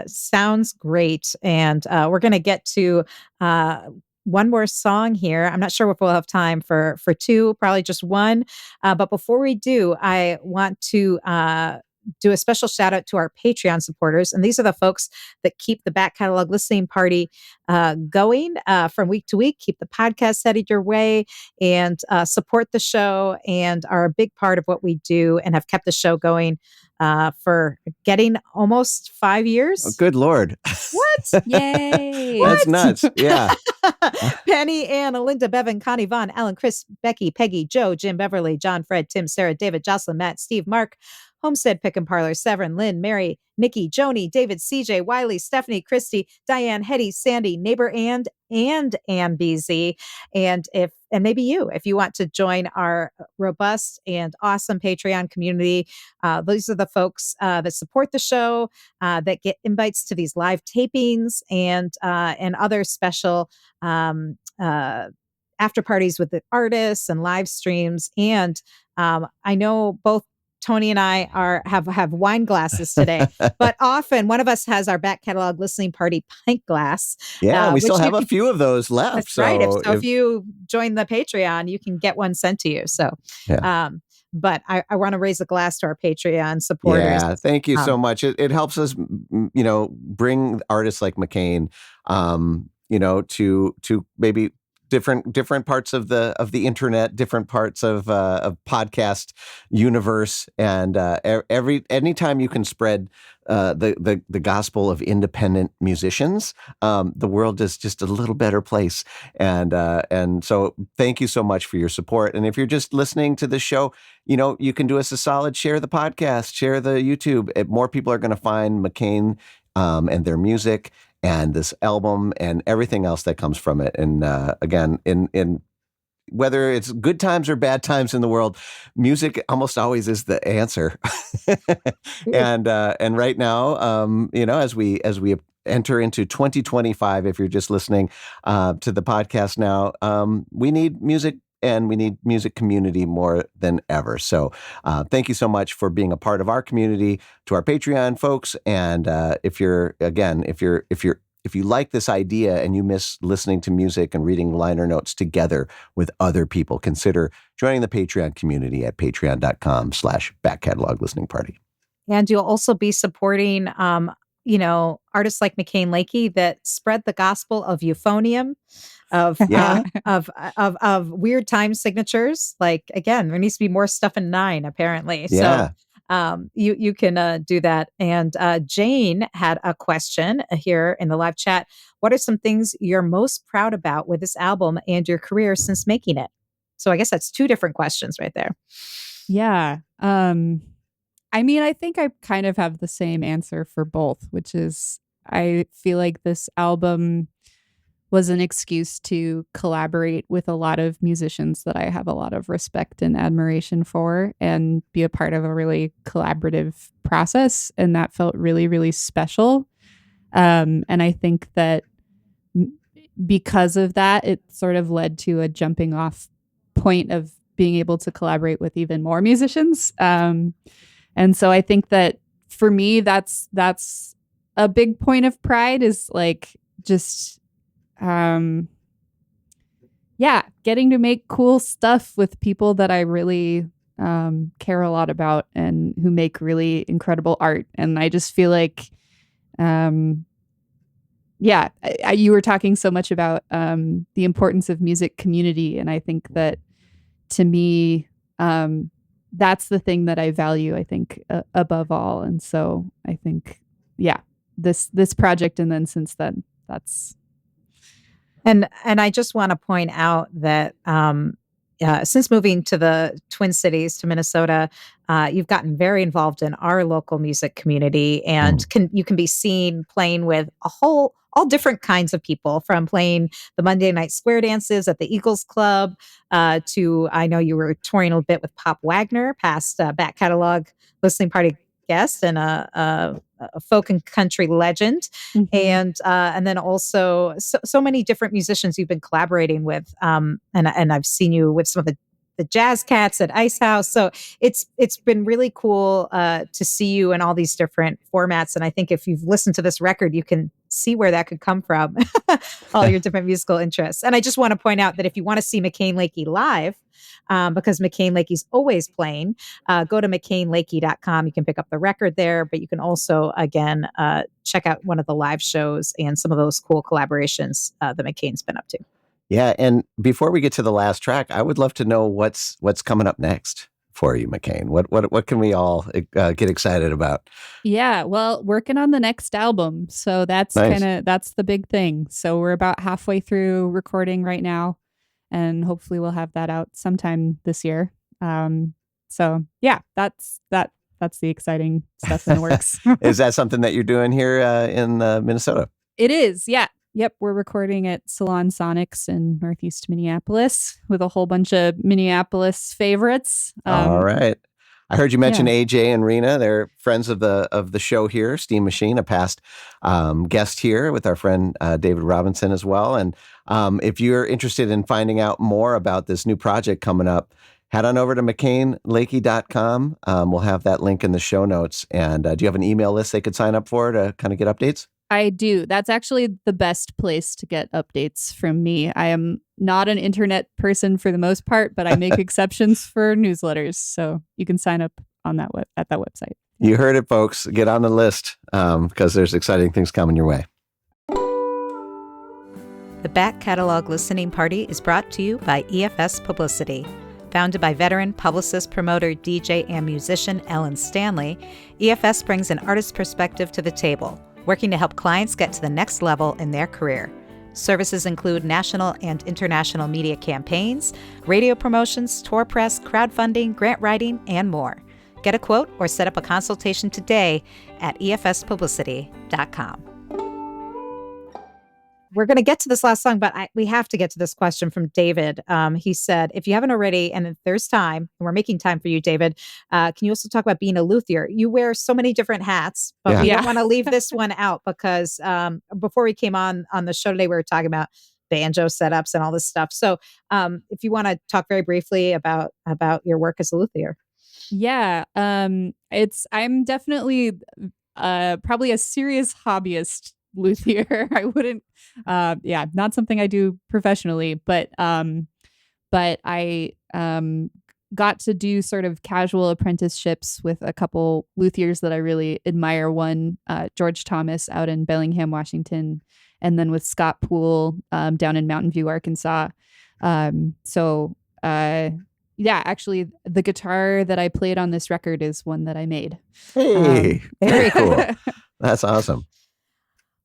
sounds great. And we're going to get to one more song here. I'm not sure if we'll have time for 2, probably just 1. But before we do, I want to do a special shout out to our Patreon supporters. And these are the folks that keep the back catalog listening party going from week to week, keep the podcast headed your way, and support the show and are a big part of what we do and have kept the show going for getting almost 5 years. Oh, good Lord. What? Yay. That's nuts. Yeah. Penny, Ann, Alinda, Bevan, Connie, Vaughn, Alan, Chris, Becky, Peggy, Joe, Jim, Beverly, John, Fred, Tim, Sarah, David, Jocelyn, Matt, Steve, Mark, Homestead, Pick and Parlor, Severin, Lynn, Mary, Nikki, Joni, David, CJ, Wiley, Stephanie, Christy, Diane, Hetty, Sandy, Neighbor, and Ann BZ. And maybe you, if you want to join our robust and awesome Patreon community, these are the folks that support the show, that get invites to these live tapings and other special after parties with the artists and live streams. And I know both Tony and I have wine glasses today, but often one of us has our back catalog listening party pint glass. Yeah, we still have a few of those left. That's right. If you join the Patreon, you can get one sent to you. So, but I want to raise a glass to our Patreon supporters. Yeah, thank you so much. It helps us, bring artists like McKain, to maybe different parts of the internet, different parts of podcast universe, and anytime you can spread the gospel of independent musicians, the world is just a little better place. And so thank you so much for your support. And if you're just listening to this show, you can do us a solid, share the podcast, share the YouTube. More people are going to find McKain and their music and this album and everything else that comes from it. And again, in whether it's good times or bad times in the world, music almost always is the answer. And right now, as we enter into 2025, if you're just listening to the podcast now, we need music and we need music community more than ever. So thank you so much for being a part of our community, to our Patreon folks. And if you like this idea and you miss listening to music and reading liner notes together with other people, consider joining the Patreon community at patreon.com/backcatalog listening party. And you'll also be supporting, artists like McKain Lakey that spread the gospel of euphonium, of weird time signatures. Like, again, there needs to be more stuff in 9, apparently. Yeah. So you can do that. And Jane had a question here in the live chat. What are some things you're most proud about with this album and your career since making it? So I guess that's 2 different questions right there. Yeah. I mean, I think I kind of have the same answer for both, which is I feel like this album was an excuse to collaborate with a lot of musicians that I have a lot of respect and admiration for, and be a part of a really collaborative process. And that felt really, really special. And I think that because of that, it sort of led to a jumping off point of being able to collaborate with even more musicians. And so I think that for me, that's a big point of pride, is like just, getting to make cool stuff with people that I really care a lot about and who make really incredible art. And I just feel like, you were talking so much about the importance of music community. And I think that to me, that's the thing that I value, I think, above all. And so I think, this project, and then since then, that's. And I just want to point out that since moving to the Twin Cities, to Minnesota, you've gotten very involved in our local music community, and you can be seen playing with all different kinds of people, from playing the Monday night square dances at the Eagles Club to, I know you were touring a bit with Pop Wagner, past back catalog listening party guest and a folk and country legend. And then also so many different musicians you've been collaborating with. And I've seen you with some of the Jazz Cats at Ice House. So it's been really cool to see you in all these different formats. And I think if you've listened to this record, you can see where that could come from, all your different musical interests. And I just want to point out that if you want to see McKain Lakey live, because McKain Lakey's always playing, go to McKainLakey.com. You can pick up the record there, but you can also, again, check out one of the live shows and some of those cool collaborations that McKain's been up to. Yeah, and before we get to the last track, I would love to know what's coming up next for you, McKain. What can we all get excited about? Yeah, well, working on the next album, so that's Nice. that's the big thing. So we're about halfway through recording right now, and hopefully we'll have that out sometime this year. So yeah, that's the exciting stuff in the works. Is that something that you're doing here in Minnesota? It is, yeah. Yep, we're recording at Salon Sonics in Northeast Minneapolis with a whole bunch of Minneapolis favorites. All right. I heard you mention AJ and Rena. They're friends of the show here, Steam Machine, a past guest here with our friend David Robinson as well. And if you're interested in finding out more about this new project coming up, head on over to McKainLakey.com. We'll have that link in the show notes. And do you have an email list they could sign up for to kind of get updates? I do. That's actually the best place to get updates from me. I am not an internet person for the most part, but I make exceptions for newsletters. So you can sign up on that at that website. You heard it, folks. Get on the list because there's exciting things coming your way. The Back Catalog Listening Party is brought to you by EFS Publicity. Founded by veteran publicist, promoter, DJ, and musician Ellen Stanley, EFS brings an artist's perspective to the table, working to help clients get to the next level in their career. Services include national and international media campaigns, radio promotions, tour press, crowdfunding, grant writing, and more. Get a quote or set up a consultation today at efspublicity.com. we're going to get to this last song, but we have to get to this question from David. He said, if you haven't already, and if there's time, and we're making time for you, David, can you also talk about being a luthier? You wear so many different hats, but we don't want to leave this one out because before we came on the show today, we were talking about banjo setups and all this stuff. So if you want to talk very briefly about your work as a luthier. Yeah. I'm definitely probably a serious hobbyist luthier. I wouldn't not something I do professionally, but I got to do sort of casual apprenticeships with a couple luthiers that I really admire. One, George Thomas out in Bellingham, Washington, and then with Scott Poole down in Mountain View, Arkansas. Actually, the guitar that I played on this record is one that I made. Hey, very cool. That's awesome.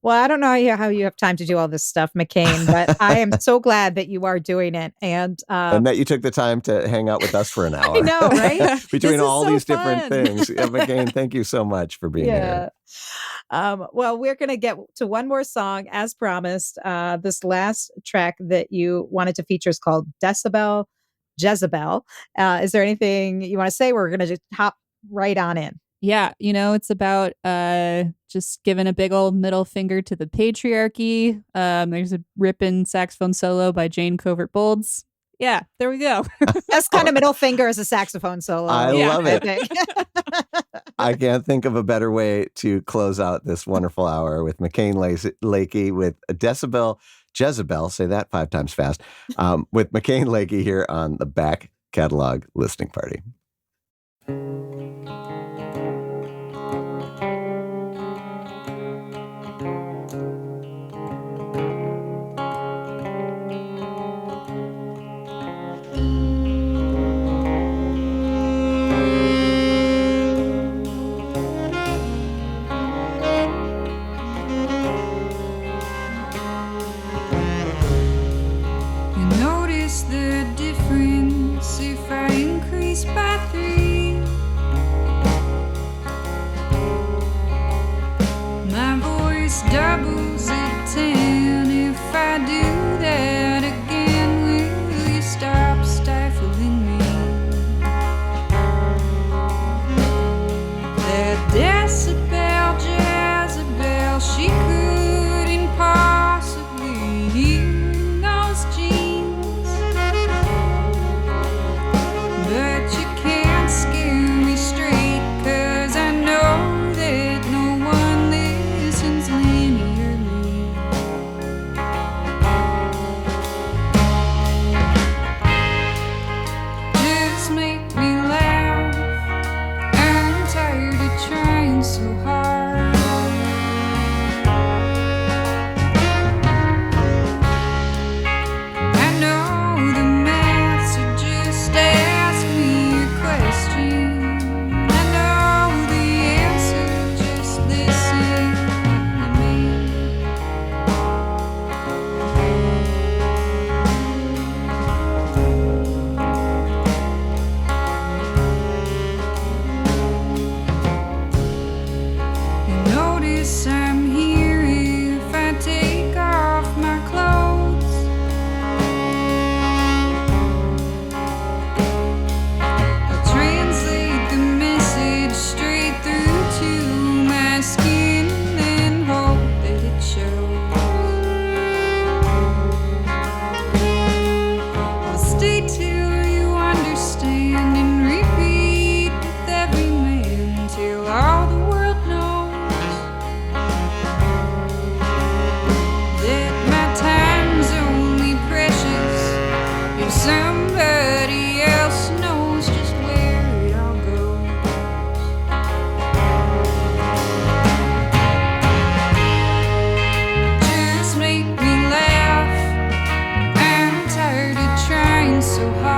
Well, I don't know how you have time to do all this stuff, McKain, but I am so glad that you are doing it. And that you took the time to hang out with us for an hour. I know, right? Between all these different things. McKain, thank you so much for being here. Well, we're going to get to one more song, as promised. This last track that you wanted to feature is called Decibel Jezebel. Is there anything you want to say? We're going to just hop right on in. Yeah, it's about just giving a big old middle finger to the patriarchy. There's a ripping saxophone solo by Jane Covert Bolds. Yeah, there we go. That's kind of middle finger as a saxophone solo. I love it. I can't think of a better way to close out this wonderful hour with McKain Lakey with Decibel Jezebel. Say that 5 times fast. With McKain Lakey here on the Back Catalog Listening Party. Doubles at 10. If I do that again, will you stop stifling me? That Decibel Jezebel, she couldn't possibly hear those jeans. But you can't scare me straight, 'cause I know that no one listens linearly. Just make me laugh. I'm tired of trying so hard. I know the math, so just ask me a question. I know the answer, just listen to me. You notice I'm here if I take off my clothes. I'll translate the message straight through to my skin and hope that it shows. I'll stay till you understand and repeat with every man till all the world knows that my time's only precious if somebody else knows just where it all goes. Just make me laugh. I'm tired of trying so hard.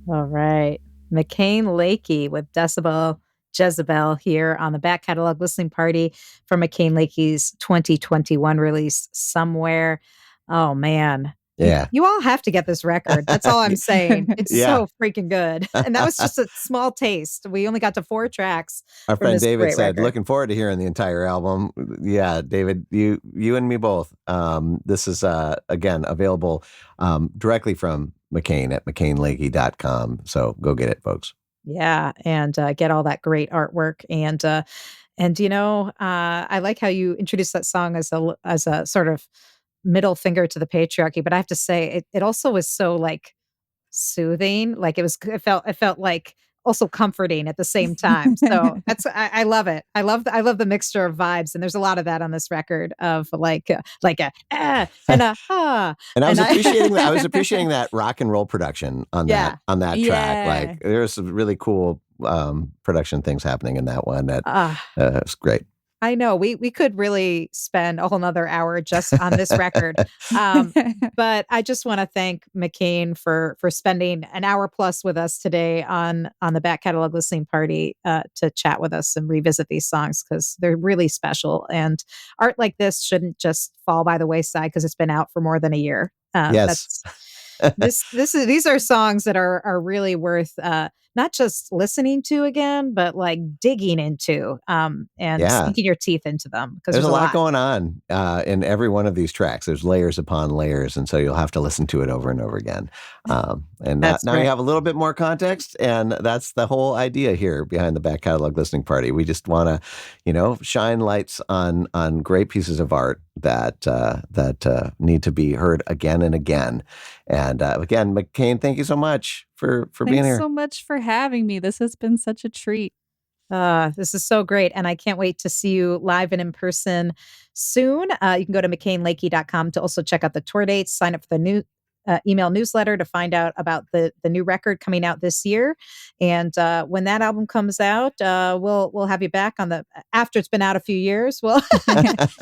All right. McKain Lakey with Decibel Jezebel here on the back catalog listening party for McKain Lakey's 2021 release, Somewhere. Oh, man. Yeah. You all have to get this record. That's all I'm saying. It's Yeah. so freaking good. And that was just a small taste. We only got to 4 tracks. Our from friend this David great said, record. looking forward to hearing the entire album. Yeah, David, you and me both. This is, again, available directly from McKain at McKainLakey.com. So go get it, folks. Yeah, and get all that great artwork. And I like how you introduced that song as a sort of middle finger to the patriarchy. But I have to say, it also was so like soothing. Like it felt like also comforting at the same time. So I love it. I love the mixture of vibes, and there's a lot of that on this record of like a and a ah. And I was And appreciating that. I was appreciating that rock and roll production on Yeah. that Yeah. track. Like there's some really cool production things happening in that one. That it's great. I know we could really spend a whole nother hour just on this record. But I just want to thank McKain for spending an hour plus with us today on the back catalog listening party to chat with us and revisit these songs because they're really special. And art like this shouldn't just fall by the wayside because it's been out for more than a year. Yes. These are songs that are really worth not just listening to again, but like digging into and Yeah. sinking your teeth into them because There's a lot going on in every one of these tracks. There's layers upon layers, and so you'll have to listen to it over and over again. And now right. you have a little bit more context, and that's the whole idea here behind the back catalog listening party. We just want to, shine lights on great pieces of art that need to be heard again and again. And again, McKain, thank you so much for being here. Thanks so much for having me. This has been such a treat. This is so great. And I can't wait to see you live and in person soon. You can go to McKainLakey.com to also check out the tour dates, sign up for the new email newsletter to find out about the new record coming out this year. And when that album comes out, we'll have you back after it's been out a few years. Well,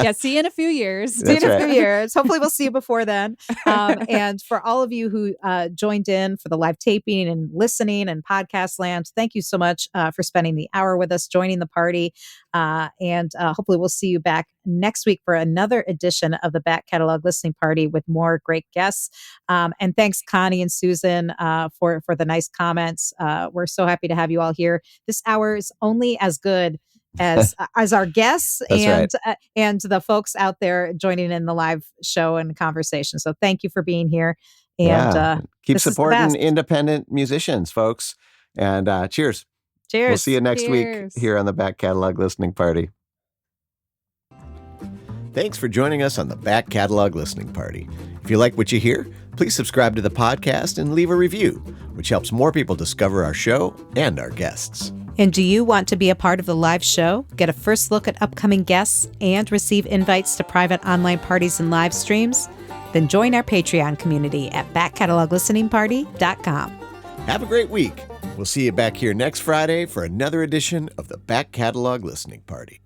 Yeah, see you in a few years. see you in a few years. Hopefully we'll see you before then. And for all of you who joined in for the live taping and listening and podcast land, thank you so much for spending the hour with us, joining the party. And hopefully we'll see you back next week for another edition of the Back Catalog Listening Party with more great guests. And thanks, Connie and Susan, for the nice comments. We're so happy to have you all here. This hour is only as good as our guests and the folks out there joining in the live show and conversation. So thank you for being here. And keep supporting independent musicians, folks. And cheers. Cheers. We'll see you next week here on the Back Catalog Listening Party. Thanks for joining us on the Back Catalog Listening Party. If you like what you hear, please subscribe to the podcast and leave a review, which helps more people discover our show and our guests. And do you want to be a part of the live show, get a first look at upcoming guests, and receive invites to private online parties and live streams? Then join our Patreon community at backcataloglisteningparty.com. Have a great week. We'll see you back here next Friday for another edition of the Back Catalog Listening Party.